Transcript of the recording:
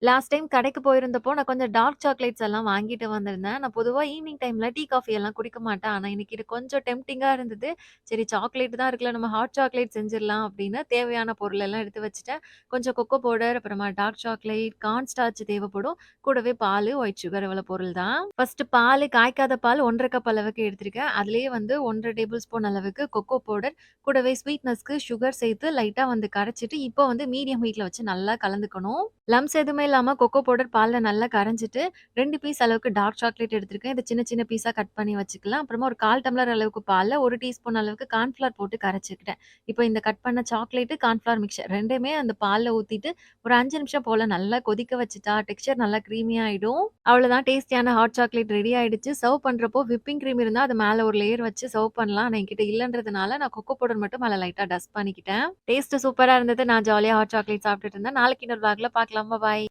Last time கடைக்கு போயிருந்தப்போ, நான் கொஞ்சம் டார்க் சாக்லேட்ஸ் எல்லாம் வாங்கிட்டு வந்திருந்தேன். நான் பொதுவா ஈவினிங் டைம்ல டீ, காஃபி எல்லாம் குடிக்க மாட்டேன். ஆனா, இன்னைக்கு இது கொஞ்சம் டெம்ப்டிங்கா இருந்தது. சரி சாக்லேட் தான் இருக்குல்ல, நம்ம ஹாட் சாக்லேட் செஞ்சிரலாம் அப்படின்னு தேவையான பொருள் எல்லாம் எடுத்து வச்சுட்டேன். கொஞ்சம் கொக்கோ பவுடர், அப்புறமா டார்க் சாக்லேட், கார்ன் ஸ்டார்ச் தேவைப்படும். கூடவே பாலு, ஒயிட் சுகர் இவ்வளோ பொருள் தான். ஃபர்ஸ்ட்டு பாலு, காய்க்காத பால் 1 1/2 கப் அளவுக்கு எடுத்திருக்கேன். அதிலேயே வந்து 1 1/2 டேபிள் ஸ்பூன் அளவுக்கு கொக்கோ பவுடர், கூடவே ஸ்வீட்னஸ்க்கு சுகர் சேர்த்து லைட்டா வந்து கரைச்சுட்டு, இப்போ வந்து மீடியம் ஹீட்ல வச்சு நல்லா கலந்துக்கணும். லம்ப்ஸ் எதுவுமே இல்லாம கொக்கோ பவுடர் பால்ல நல்லா கரைஞ்சிட்டு, 2 பீஸ் அளவுக்கு டார்க் சாக்லேட் எடுத்திருக்கேன். இத சின்ன சின்ன பீஸா கட் பண்ணி வச்சுக்கலாம். அப்புறமா ஒரு 1/4 டம்ளர் அளவுக்கு பால்ல 1 டீஸ்பூன் அளவுக்கு கார்ன்ஃப்ளவர் போட்டு கரைச்சுக்கிட்டேன். இப்போ இந்த கட் பண்ண சாக்லேட்டு, கார்ன்ஃப்ளவர் மிக்ஸ்சர் 2மே அந்த பால்ல ஊத்திட்டு, ஒரு 5 நிமிஷம் போல நல்லா கொதிக்க வச்சுட்டா, டெக்ஸ்சர் நல்லா கிரீமியா ஆயிடும். அவ்வளோதான் டேஸ்டியான ஹாட் சாக்லேட் ரெடி ஆயிடுச்சு. சர்வ் பண்றப்போ விப்பிங் கிரீம் இருந்தா, அது மேல ஒரு லேயர் வச்சு சர்வ் பண்ணலாம். ஆனா என்கிட்ட இல்லன்றதுனால, நான் கொக்கோ பவுடர் மட்டும் மேல லைட்டா டஸ்ட் பண்ணிக்கிட்டேன். டேஸ்ட் சூப்பரா இருந்தது. நான் ஜாலியா ஹாட் சாக்லேட் சாப்பிட்டுட்டு இருந்தேன். நாளைக்கு இன்னொரு விளாக்ல பார்க்கலாம். பாய்.